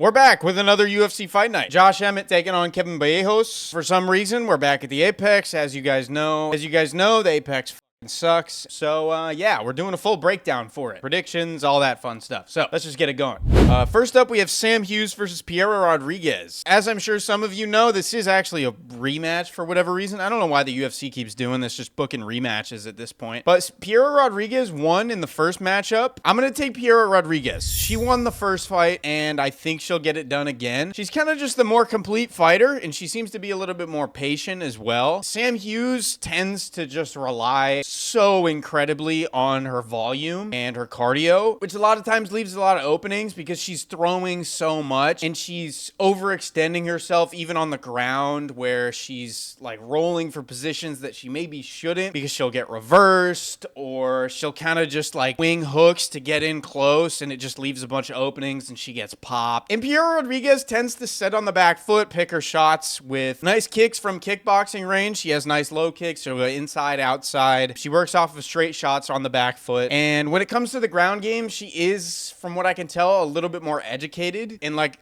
We're back with another UFC Fight Night. Josh Emmett taking on Kevin Vallejos. For some reason, we're back at the Apex. As you guys know, the Apex sucks. So, yeah, we're doing a full breakdown for it. Predictions, all that fun stuff. So, let's just get it going. First up, we have Sam Hughes versus Piero Rodriguez. As I'm sure some of you know, this is actually a rematch for whatever reason. I don't know why the UFC keeps doing this, just booking rematches at this point. But Piero Rodriguez won in the first matchup. I'm going to take Piero Rodriguez. She won the first fight, and I think she'll get it done again. She's kind of just the more complete fighter, and she seems to be a little bit more patient as well. Sam Hughes tends to just rely so incredibly on her volume and her cardio, which a lot of times leaves a lot of openings because she's throwing so much and she's overextending herself even on the ground, where she's like rolling for positions that she maybe shouldn't because she'll get reversed, or she'll kind of just like wing hooks to get in close and it just leaves a bunch of openings and she gets popped. And Piero Rodriguez tends to sit on the back foot, pick her shots with nice kicks from kickboxing range. She has nice low kicks. She'll go inside, outside. She works off of straight shots on the back foot. And when it comes to the ground game, she is, from what I can tell, a little bit more educated. And like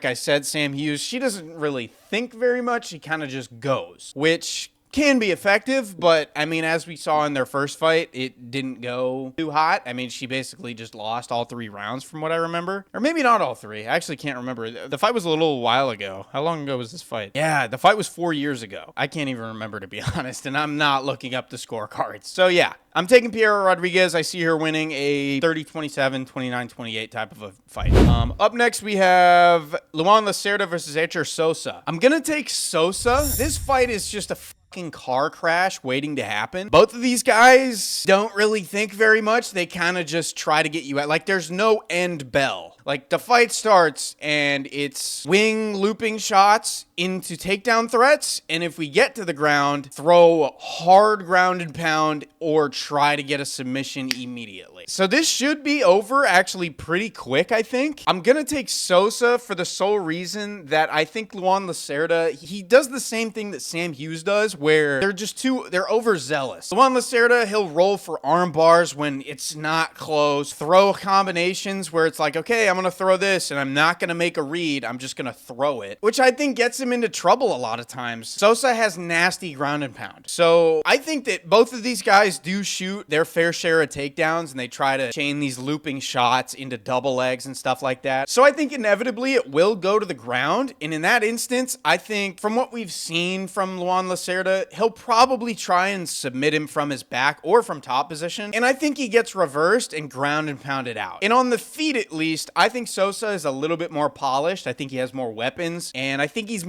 I said, Sam Hughes, she doesn't really think very much. She kind of just goes, which can be effective, but I mean, as we saw in their first fight, it didn't go too hot. I mean, she basically just lost all 3 rounds from what I remember. Or maybe not all 3. I actually can't remember. The fight was a little while ago. How long ago was this fight? Yeah, the fight was 4 years ago. I can't even remember, to be honest, and I'm not looking up the scorecards. So yeah, I'm taking Piero Rodriguez. I see her winning a 30-27, 29-28 type of a fight. Up next, we have Luan Lacerda versus Hector Sosa. I'm gonna take Sosa. This fight is just a fucking car crash waiting to happen. Both of these guys don't really think very much. They kind of just try to get you out. Like, there's no end bell. Like, the fight starts and it's wing looping shots into takedown threats, and if we get to the ground, throw hard ground and pound or try to get a submission immediately. So this should be over actually pretty quick, I think. I'm gonna take Sosa for the sole reason that I think Luan Lacerda, he does the same thing that Sam Hughes does, where they're overzealous. Luan Lacerda, he'll roll for arm bars when it's not close, throw combinations where it's like, okay, I'm gonna throw this and I'm not gonna make a read, I'm just gonna throw it, which I think gets him into trouble a lot of times. Sosa has nasty ground and pound. So I think that both of these guys do shoot their fair share of takedowns and they try to chain these looping shots into double legs and stuff like that. So I think inevitably it will go to the ground. And in that instance, I think from what we've seen from Luan Lacerda, he'll probably try and submit him from his back or from top position. And I think he gets reversed and ground and pounded out. And on the feet, at least, I think Sosa is a little bit more polished. I think he has more weapons, and I think he's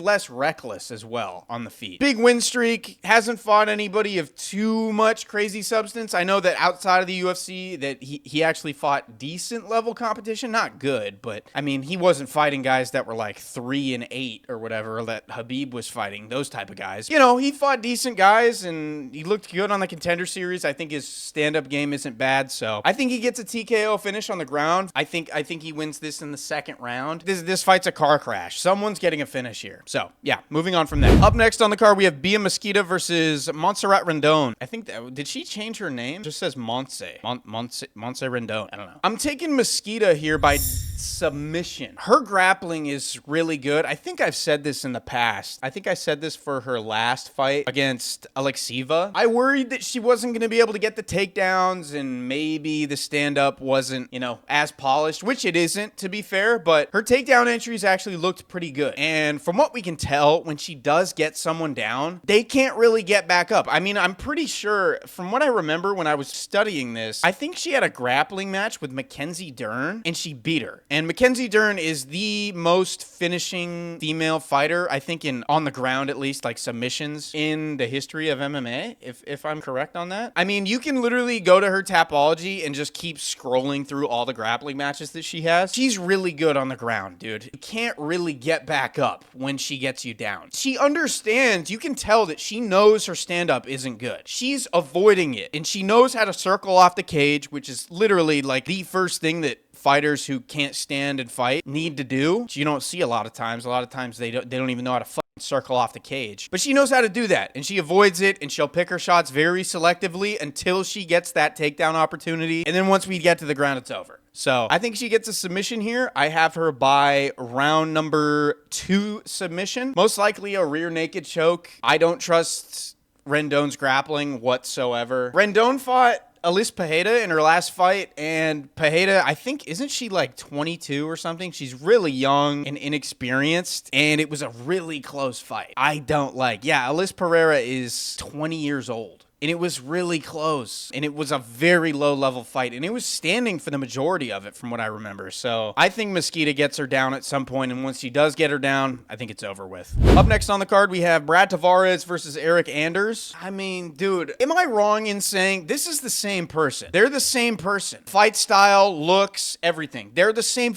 less reckless as well on the feet. Big win streak, hasn't fought anybody of too much crazy substance. I know that outside of the UFC that he actually fought decent level competition, not good, but I mean, he wasn't fighting guys that were like 3-8 or whatever that Habib was fighting, those type of guys. You know, he fought decent guys and he looked good on the Contender Series. I think his stand-up game isn't bad, so I think he gets a TKO finish on the ground. I think he wins this in the second round. This fight's a car crash. Someone's getting a finish here. So, yeah, moving on from that. Up next on the card, we have Bia Mesquita versus Montserrat Rendon. I think did she change her name? It just says Montse Rendon. I don't know. I'm taking Mesquita here by submission. Her grappling is really good. I think I've said this in the past. I think I said this for her last fight against Alexieva. I worried that she wasn't going to be able to get the takedowns and maybe the stand-up wasn't, as polished, which it isn't, to be fair, but her takedown entries actually looked pretty good. And from what we can tell, when she does get someone down, they can't really get back up. I mean, I'm pretty sure, from what I remember when I was studying this, I think she had a grappling match with Mackenzie Dern, and she beat her. And Mackenzie Dern is the most finishing female fighter, I think, on the ground at least, like submissions in the history of MMA, if I'm correct on that. I mean, you can literally go to her Tapology and just keep scrolling through all the grappling matches that she has. She's really good on the ground, dude. You can't really get back up when she gets you down. She understands, you can tell that she knows her stand-up isn't good. She's avoiding it, and she knows how to circle off the cage, which is literally like the first thing that fighters who can't stand and fight need to do, which you don't see a lot of times. A lot of times they don't even know how to fucking circle off the cage. But she knows how to do that, and she avoids it, and she'll pick her shots very selectively until she gets that takedown opportunity. And then once we get to the ground, it's over. So I think she gets a submission here. I have her by round number 2 submission. Most likely a rear naked choke. I don't trust Rendon's grappling whatsoever. Rendon fought Alice Pereira in her last fight, and Pereira, I think, isn't she like 22 or something? She's really young and inexperienced, and it was a really close fight. Alice Pereira is 20 years old. And it was really close. And it was a very low-level fight. And it was standing for the majority of it, from what I remember. So I think Mosquito gets her down at some point. And once she does get her down, I think it's over with. Up next on the card, we have Brad Tavares versus Eric Anders. I mean, dude, am I wrong in saying this is the same person? They're the same person. Fight style, looks, everything. They're the same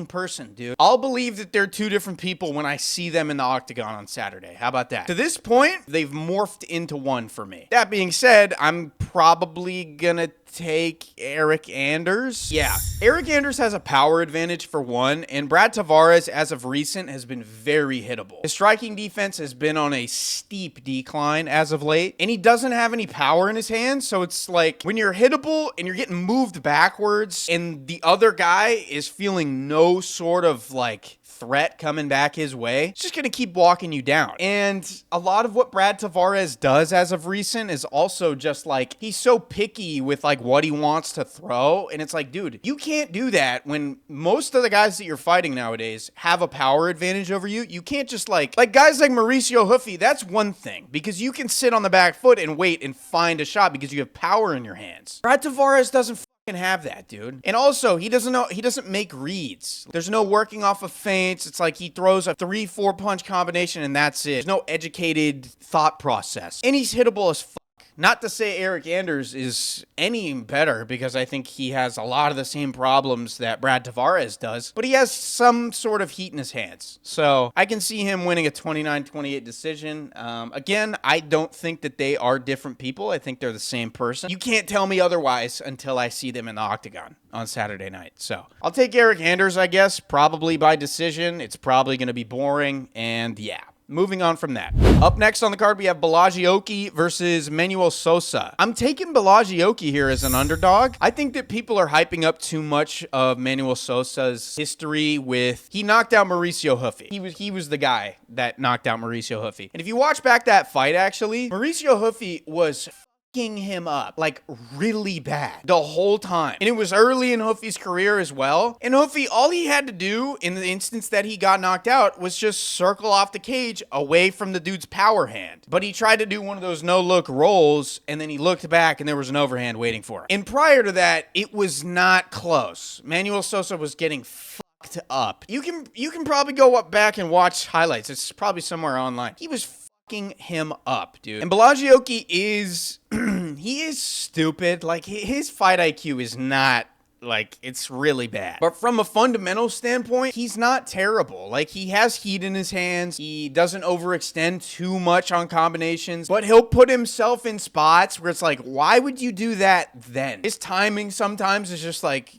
person, dude. I'll believe that they're two different people when I see them in the octagon on Saturday. How about that? To this point, they've morphed into one for me. That being said, I'm probably gonna take Eric Anders. Yeah, Eric Anders has a power advantage for one, and Brad Tavares, as of recent, has been very hittable. His striking defense has been on a steep decline as of late, and he doesn't have any power in his hands, so it's like when you're hittable and you're getting moved backwards and the other guy is feeling no sort of like threat coming back his way, it's just going to keep walking you down. And a lot of what Brad Tavares does as of recent is also just like, he's so picky with like what he wants to throw. And it's like, dude, you can't do that when most of the guys that you're fighting nowadays have a power advantage over you. You can't just like guys like Mauricio Hoofy, that's one thing because you can sit on the back foot and wait and find a shot because you have power in your hands. Brad Tavares doesn't can have that, dude. And also, he doesn't make reads. There's no working off of feints. It's like he throws a 3-4 punch combination and that's it. There's no educated thought process. And he's hittable as fuck. Not to say Eric Anders is any better because I think he has a lot of the same problems that Brad Tavares does, but he has some sort of heat in his hands. So I can see him winning a 29-28 decision. Again, I don't think that they are different people. I think they're the same person. You can't tell me otherwise until I see them in the octagon on Saturday night. So I'll take Eric Anders, I guess, probably by decision. It's probably going to be boring, and yeah. Moving on from that. Up next on the card, we have Vallejos versus Manuel Sosa. I'm taking Vallejos here as an underdog. I think that people are hyping up too much of Manuel Sosa's history with... He knocked out Mauricio Hoofy. He was the guy that knocked out Mauricio Hoofy. And if you watch back that fight, actually, Mauricio Hoofy was him up like really bad the whole time. And it was early in Hoofy's career as well. And Hoofy, all he had to do in the instance that he got knocked out was just circle off the cage away from the dude's power hand. But he tried to do one of those no-look rolls, and then he looked back and there was an overhand waiting for him. And prior to that, it was not close. Manuel Sosa was getting fucked up. You can probably go back and watch highlights. It's probably somewhere online. He was him up, dude. And Vallejos is he is stupid. Like his fight IQ is not like, it's really bad. But from a fundamental standpoint, he's not terrible. Like, he has heat in his hands. He doesn't overextend too much on combinations, but he'll put himself in spots where it's like, why would you do that then? His timing sometimes is just like,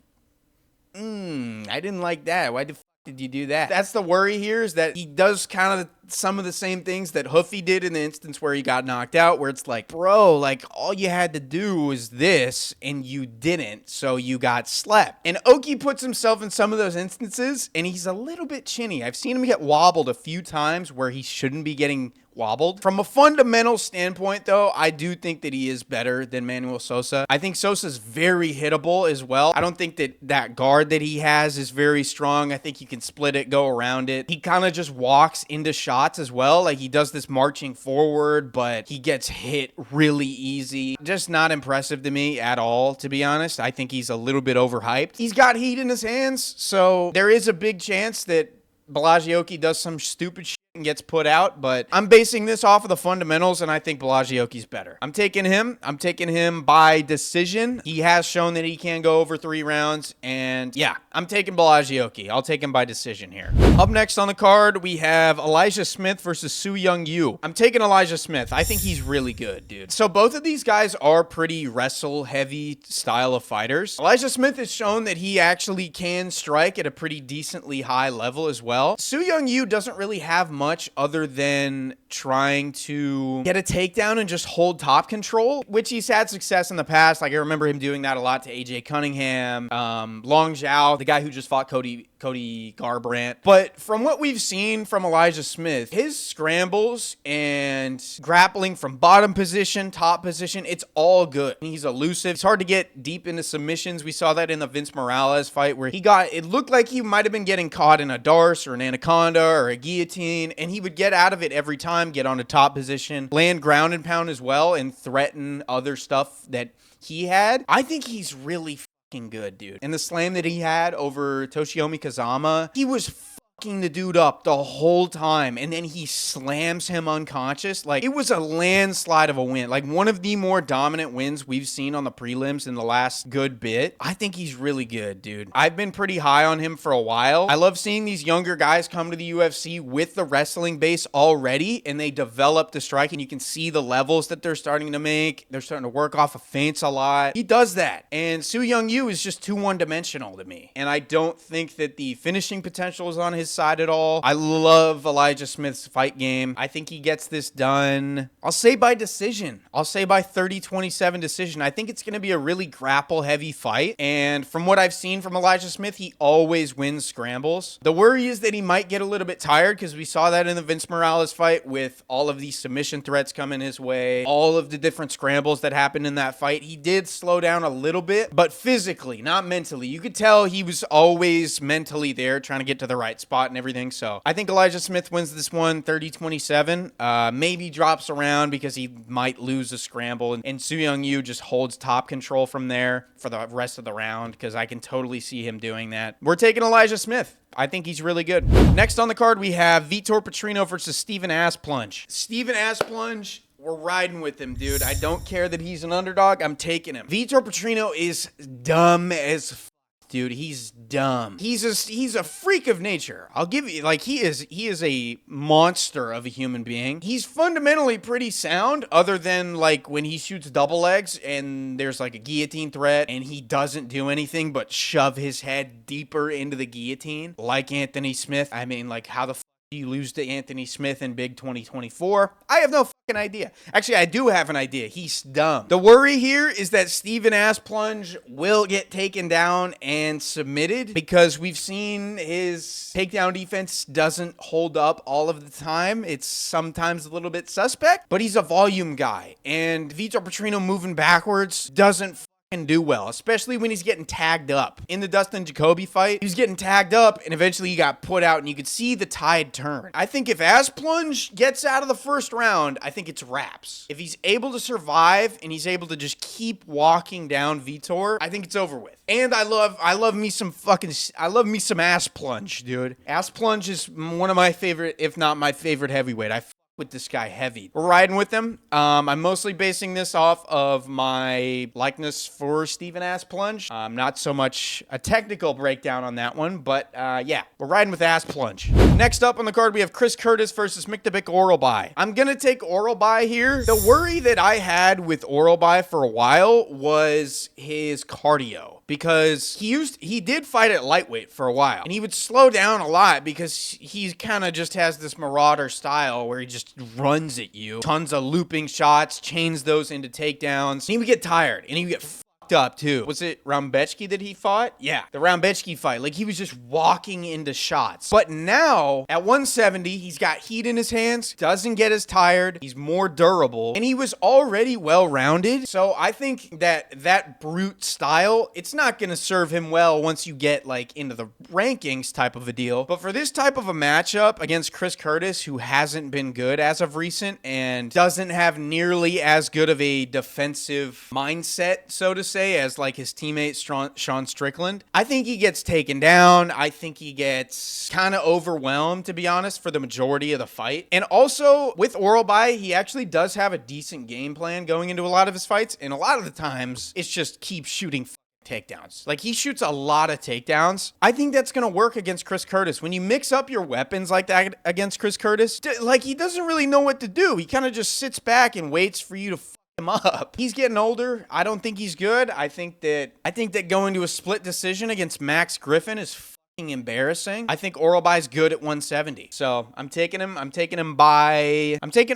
I didn't like that. Why the did you do that? That's the worry here, is that he does kind of some of the same things that Hoofy did in the instance where he got knocked out, where it's like, bro, like, all you had to do was this, and you didn't, so you got slept. And Oki puts himself in some of those instances, and he's a little bit chinny. I've seen him get wobbled a few times where he shouldn't be getting wobbled. From a fundamental standpoint, though, I do think that he is better than Manuel Sosa. I think Sosa's very hittable as well. I don't think that that guard that he has is very strong. I think he can split it, go around it. He kind of just walks into shots as well. Like, he does this marching forward, but he gets hit really easy. Just not impressive to me at all, to be honest. I think he's a little bit overhyped. He's got heat in his hands, so there is a big chance that Vallejos does some stupid shit and gets put out, but I'm basing this off of the fundamentals, and I think Vallejos better. I'm taking him by decision. He has shown that he can go over 3 rounds, and yeah, I'm taking Vallejos. I'll take him by decision here. Up next on the card, we have Elijah Smith versus Su Young Yu. I'm taking Elijah Smith. I think he's really good, dude. So both of these guys are pretty wrestle-heavy style of fighters. Elijah Smith has shown that he actually can strike at a pretty decently high level as well. Su Young Yu doesn't really have much much other than trying to get a takedown and just hold top control, which he's had success in the past. Like, I remember him doing that a lot to AJ Cunningham, Long Zhao, the guy who just fought Cody Garbrandt. But from what we've seen from Elijah Smith, his scrambles and grappling from bottom position, top position, it's all good. He's elusive. It's hard to get deep into submissions. We saw that in the Vince Morales fight where it looked like he might have been getting caught in a darce or an anaconda or a guillotine, and he would get out of it every time, get on a top position, land ground and pound as well, and threaten other stuff that he had. I think he's really fucking good, dude. And the slam that he had over Toshiomi Kazama, he was fucking the dude up the whole time, and then he slams him unconscious. Like, it was a landslide of a win. Like, one of the more dominant wins we've seen on the prelims in the last good bit. I think he's really good, dude. I've been pretty high on him for a while. I love seeing these younger guys come to the UFC with the wrestling base already, and they develop the striking. You can see the levels that they're starting to make. They're starting to work off of feints a lot. He does that, and Su Young Yu is just too one-dimensional to me, and I don't think that the finishing potential is on his side at all. I love Elijah Smith's fight game. I think he gets this done, I'll say by decision. I'll say by 30-27 decision. I think it's going to be a really grapple-heavy fight, and from what I've seen from Elijah Smith, he always wins scrambles. The worry is that he might get a little bit tired, because we saw that in the Vince Morales fight with all of these submission threats coming his way, all of the different scrambles that happened in that fight. He did slow down a little bit, but physically, not mentally. You could tell he was always mentally there, trying to get to the right spot and everything. So I think Elijah Smith wins this one 30-27. Maybe drops around because he might lose a scramble, and Su Young Yu just holds top control from there for the rest of the round, because I can totally see him doing that. We're taking Elijah Smith. I think he's really good. Next on the card, we have Vitor Petrino versus Steven Asplunge. Steven Asplunge, we're riding with him, dude. I don't care that he's an underdog. I'm taking him. Vitor Petrino is dumb as dude. He's dumb. He's a freak of nature. I'll give you, like, he is a monster of a human being. He's fundamentally pretty sound, other than like when he shoots double legs and there's like a guillotine threat and he doesn't do anything but shove his head deeper into the guillotine like Anthony Smith. I mean, like, how the you lose to Anthony Smith in Big 2024? I have no fucking idea. Actually, I do have an idea. He's dumb. The worry here is that Steven Asplunge will get taken down and submitted, because we've seen his takedown defense doesn't hold up all of the time. It's sometimes a little bit suspect, but he's a volume guy, and Vitor Petrino moving backwards doesn't do well, especially when he's getting tagged up. In the Dustin Jacoby fight, he was getting tagged up and eventually he got put out, and you could see the tide turn. I think if Asplunge gets out of the first round, I think it's wraps. If he's able to survive and he's able to just keep walking down Vitor, I think it's over with. And I love me some Asplunge, dude. Asplunge is one of my favorite, if not my favorite heavyweight. I with this guy heavy. We're riding with him. I'm mostly basing this off of my likeness for Steven Asplunge. Not so much a technical breakdown on that one, but yeah, we're riding with Asplunge. Next up on the card, we have Chris Curtis versus Miktabik Oralbai. I'm gonna take Oralbai here. The worry that I had with Oralbai for a while was his cardio, because he did fight at lightweight for a while, and he would slow down a lot because he kind of just has this marauder style where he just runs at you. Tons of looping shots, chains those into takedowns. And he would get tired, and he would get fucked up too. Was it Rambechki that he fought? Yeah, the Rambechki fight. Like, he was just walking into shots. But now, at 170, he's got heat in his hands, doesn't get as tired, he's more durable, and he was already well-rounded. So I think that brute style, it's not going to serve him well once you get, like, into the rankings type of a deal. But for this type of a matchup against Chris Curtis, who hasn't been good as of recent and doesn't have nearly as good of a defensive mindset, so to say, as like his teammate Sean Strickland, I think he gets taken down. I think he gets kind of overwhelmed, to be honest, for the majority of the fight. And also with Oralbai, he actually does have a decent game plan going into a lot of his fights, and a lot of the times it's just keep shooting takedowns. Like, he shoots a lot of takedowns. I think that's going to work against Chris Curtis. When you mix up your weapons like that against Chris Curtis, like, he doesn't really know what to do. He kind of just sits back and waits for you to him up. He's getting older. I don't think he's good. I think that going to a split decision against Max Griffin is embarrassing. I think Oral Bai's good at 170. So I'm taking him. I'm taking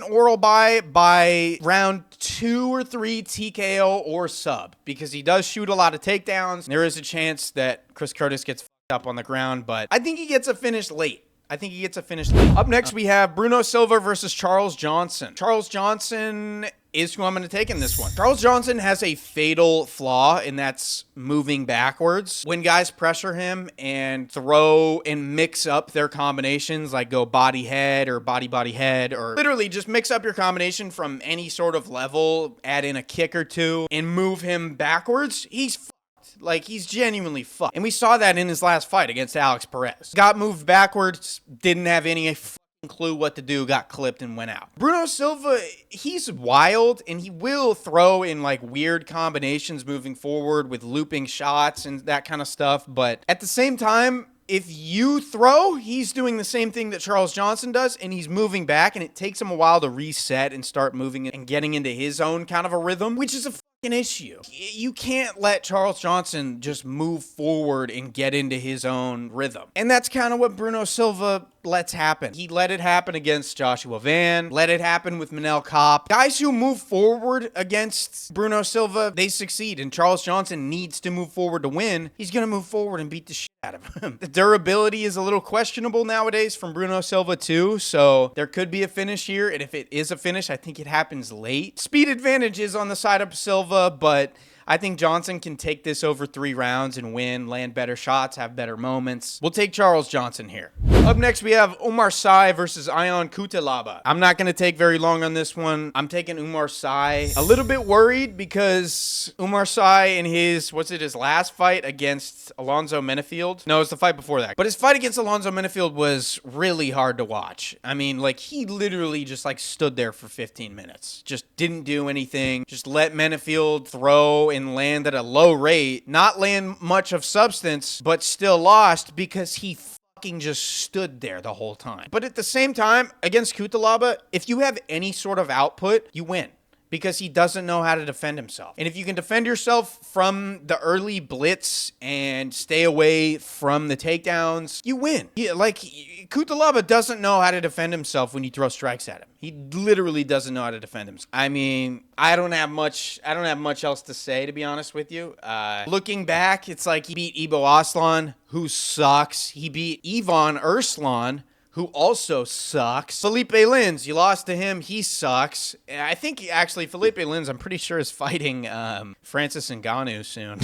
Oral Bai by round 2 or 3 TKO or sub, because he does shoot a lot of takedowns. There is a chance that Chris Curtis gets fucked up on the ground, but I think he gets a finish late. Up next, we have Bruno Silva versus Charles Johnson. Charles Johnson is who I'm going to take in this one. Charles Johnson has a fatal flaw, and that's moving backwards. When guys pressure him and throw and mix up their combinations, like go body head or body head, or literally just mix up your combination from any sort of level, add in a kick or two, and move him backwards, he's fucked. Like, he's genuinely fucked. And we saw that in his last fight against Alex Perez. Got moved backwards, didn't have any clue what to do, got clipped and went out. Bruno Silva, he's wild, and he will throw in like weird combinations moving forward with looping shots and that kind of stuff. But at the same time, if you throw, he's doing the same thing that Charles Johnson does, and he's moving back, and it takes him a while to reset and start moving and getting into his own kind of a rhythm, which is a an issue. You can't let Charles Johnson just move forward and get into his own rhythm. And that's kind of what Bruno Silva lets happen. He let it happen against Joshua Van, let it happen with Manel Kape. Guys who move forward against Bruno Silva, they succeed, and Charles Johnson needs to move forward to win. He's going to move forward and beat the shit out of him. The durability is a little questionable nowadays from Bruno Silva too, so there could be a finish here, and if it is a finish, I think it happens late. Speed advantage is on the side of Silva, but I think Johnson can take this over 3 rounds and win, land better shots, have better moments. We'll take Charles Johnson here. Up next, we have Umar Sy versus Ion Cutelaba. I'm not going to take very long on this one. I'm taking Umar Sy. A little bit worried because Umar Sy in his last fight against Alonzo Menefield? No, it was the fight before that. But his fight against Alonzo Menefield was really hard to watch. I mean, like, he literally just, like, stood there for 15 minutes. Just didn't do anything. Just let Menefield throw and land at a low rate. Not land much of substance, but still lost because he fucking just stood there the whole time. But at the same time, against Cutelaba, if you have any sort of output, you win. Because he doesn't know how to defend himself. And if you can defend yourself from the early blitz and stay away from the takedowns, you win. Cutelaba doesn't know how to defend himself when you throw strikes at him. He literally doesn't know how to defend himself. I mean, I don't have much else to say, to be honest with you. Looking back, it's like he beat Ibo Aslan, who sucks. He beat Ivan Erslan, who also sucks. Felipe Lins, you lost to him. He sucks. I think actually Felipe Lins, I'm pretty sure, is fighting Francis Ngannou soon.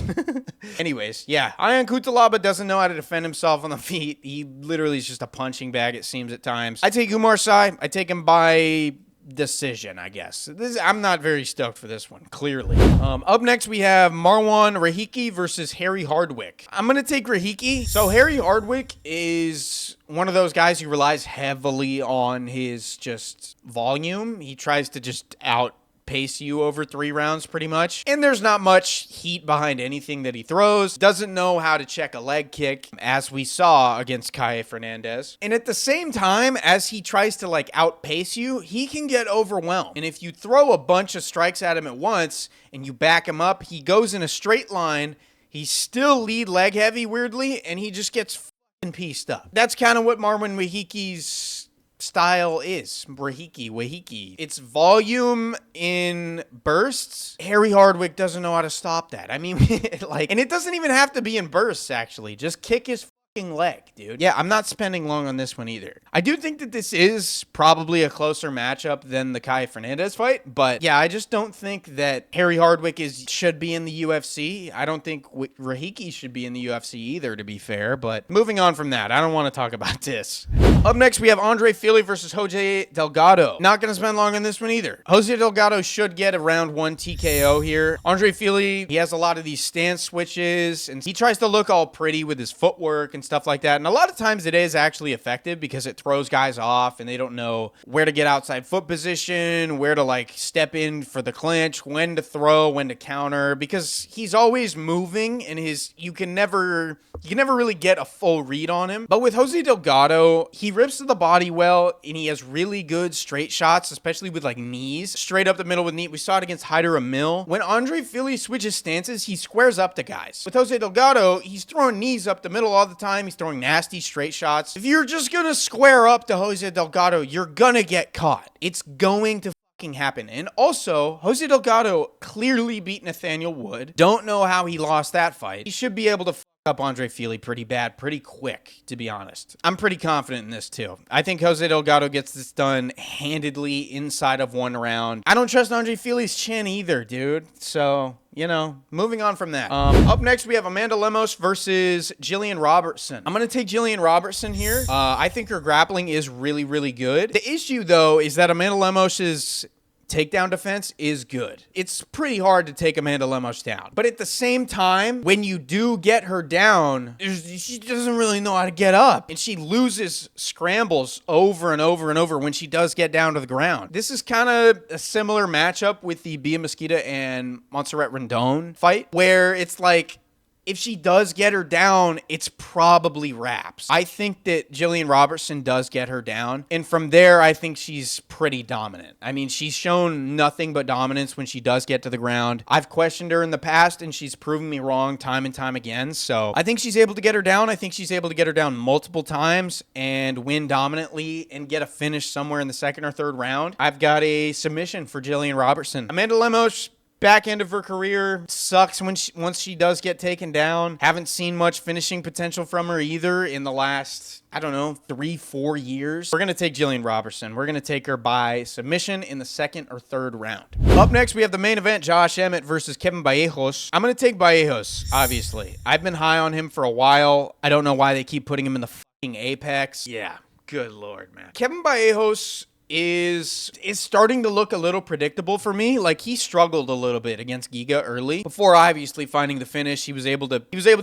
Anyways, yeah. Ion Cutelaba doesn't know how to defend himself on the feet. He literally is just a punching bag, it seems, at times. I take Umar Sy. I take him by decision, I guess. I'm not very stoked for this one, clearly. Up next, we have Marwan Rahiki versus Harry Hardwick. I'm going to take Rahiki. So Harry Hardwick is one of those guys who relies heavily on his just volume. He tries to just outpace you over 3 rounds pretty much. And there's not much heat behind anything that he throws. Doesn't know how to check a leg kick, as we saw against Caye Fernandez. And at the same time, as he tries to like outpace you, he can get overwhelmed. And if you throw a bunch of strikes at him at once and you back him up, he goes in a straight line. He's still lead leg heavy, weirdly, and he just gets fucking pieced up. That's kind of what Marwan Rahiki's style is. Wahiki. It's volume in bursts. Harry Hardwick doesn't know how to stop that. I mean, and it doesn't even have to be in bursts, actually. Just kick his fucking leg, dude. Yeah, I'm not spending long on this one either. I do think that this is probably a closer matchup than the Caye Fernandez fight, but yeah, I just don't think that Harry Hardwick should be in the UFC. I don't think Rahiki should be in the UFC either, to be fair, but moving on from that, I don't want to talk about this. Up next, we have Andre Fili versus Jose Delgado. Not going to spend long on this one either. Jose Delgado should get a round 1 TKO here. Andre Fili, he has a lot of these stance switches, and he tries to look all pretty with his footwork and stuff like that. And a lot of times it is actually effective because it throws guys off and they don't know where to get outside foot position, where to like step in for the clinch, when to throw, when to counter, because he's always moving and you can never You can never really get a full read on him. But with Jose Delgado, he rips to the body well, and he has really good straight shots, especially with like knees. Straight up the middle with knee. We saw it against Hyder Emil. When Andre Fili switches stances, he squares up to guys. With Jose Delgado, he's throwing knees up the middle all the time. He's throwing nasty straight shots. If you're just gonna square up to Jose Delgado, you're gonna get caught. It's going to happen. And also, Jose Delgado clearly beat Nathaniel Wood. Don't know how he lost that fight. He should be able to up Andre Fili pretty bad, pretty quick, to be honest. I'm pretty confident in this too. I think Jose Delgado gets this done handedly inside of 1 round. I don't trust Andre Fili's chin either, dude. So, you know, moving on from that. Up next, we have Amanda Lemos versus Jillian Robertson. I'm going to take Jillian Robertson here. I think her grappling is really, really good. The issue, though, is that Amanda Lemos's takedown defense is good. It's pretty hard to take Amanda Lemos down. But at the same time, when you do get her down, she doesn't really know how to get up. And she loses scrambles over and over and over when she does get down to the ground. This is kind of a similar matchup with the Bia Mesquita and Montserrat Rendon fight, where it's like, if she does get her down, it's probably wraps. I think that Jillian Robertson does get her down. And from there, I think she's pretty dominant. I mean, she's shown nothing but dominance when she does get to the ground. I've questioned her in the past, and she's proven me wrong time and time again. So I think she's able to get her down. I think she's able to get her down multiple times and win dominantly and get a finish somewhere in the 2nd or 3rd round. I've got a submission for Jillian Robertson. Amanda Lemos, back end of her career, sucks once she does get taken down. Haven't seen much finishing potential from her either in the last, I don't know, 3-4 years. We're going to take Jillian Robertson. We're going to take her by submission in the 2nd or 3rd round. Up next, we have the main event, Josh Emmett versus Kevin Vallejos. I'm going to take Vallejos, obviously. I've been high on him for a while. I don't know why they keep putting him in the fucking apex. Yeah, good lord, man. Kevin Vallejos is starting to look a little predictable for me. Like, he struggled a little bit against Giga early. Before obviously finding the finish, he was able to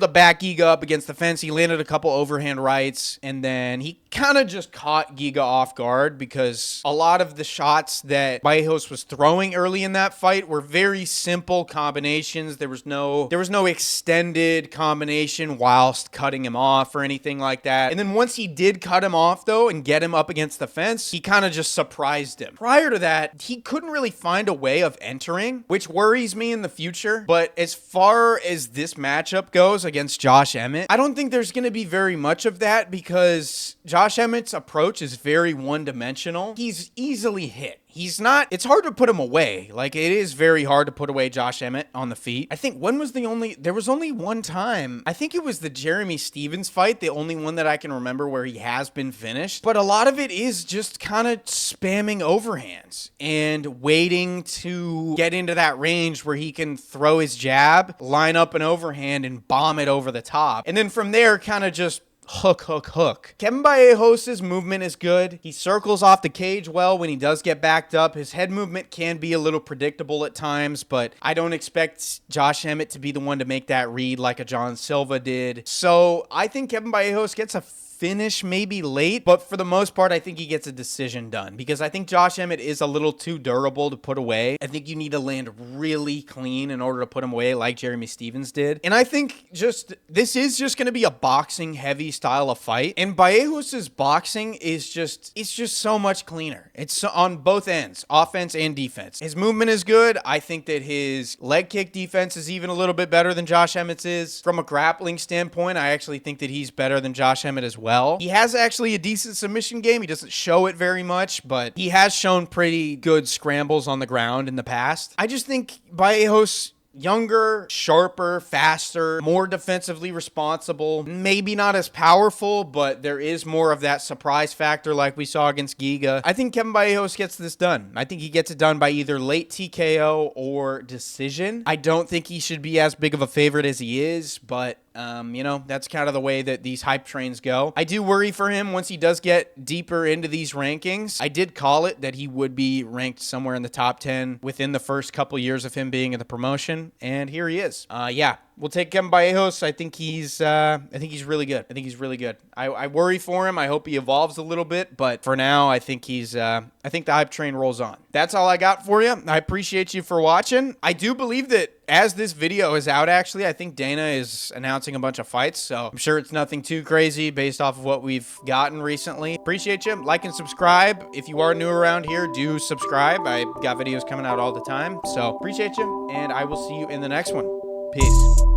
back Giga up against the fence. He landed a couple overhand rights, and then he kind of just caught Giga off guard because a lot of the shots that Vallejos was throwing early in that fight were very simple combinations. There was no extended combination whilst cutting him off or anything like that. And then once he did cut him off though and get him up against the fence, he kind of just surprised him. Prior to that, he couldn't really find a way of entering, which worries me in the future. But as far as this matchup goes against Josh Emmett, I don't think there's going to be very much of that because Josh Emmett's approach is very one-dimensional. He's easily hit. It's hard to put him away. Like, it is very hard to put away Josh Emmett on the feet. I think there was only one time, I think it was the Jeremy Stevens fight, the only one that I can remember where he has been finished. But a lot of it is just kind of spamming overhands and waiting to get into that range where he can throw his jab, line up an overhand, and bomb it over the top. And then from there, kind of just hook. Kevin Vallejos' movement is good. He circles off the cage well when he does get backed up. His head movement can be a little predictable at times, but I don't expect Josh Emmett to be the one to make that read like a John Silva did. So I think Kevin Vallejos gets a finish maybe late, but for the most part, I think he gets a decision done because I think Josh Emmett is a little too durable to put away. I think you need to land really clean in order to put him away like Jeremy Stevens did. And I think this is just going to be a boxing heavy style of fight. And Vallejos' boxing is just so much cleaner. It's on both ends, offense and defense. His movement is good. I think that his leg kick defense is even a little bit better than Josh Emmett's is. From a grappling standpoint, I actually think that he's better than Josh Emmett as well. He has actually a decent submission game. He doesn't show it very much, but he has shown pretty good scrambles on the ground in the past. I just think Vallejos, younger, sharper, faster, more defensively responsible, maybe not as powerful, but there is more of that surprise factor like we saw against Giga. I think Kevin Vallejos gets this done. I think he gets it done by either late TKO or decision. I don't think he should be as big of a favorite as he is, but that's kind of the way that these hype trains go. I do worry for him once he does get deeper into these rankings. I did call it that he would be ranked somewhere in the top 10 within the first couple years of him being in the promotion, and here he is. We'll take Kevin Vallejos. I think he's really good. I think he's really good. I worry for him. I hope he evolves a little bit, but for now, I think I think the hype train rolls on. That's all I got for you. I appreciate you for watching. I do believe that as this video is out, actually, I think Dana is announcing a bunch of fights, so I'm sure it's nothing too crazy based off of what we've gotten recently. Appreciate you. Like and subscribe. If you are new around here, do subscribe. I got videos coming out all the time, so appreciate you, and I will see you in the next one. Peace.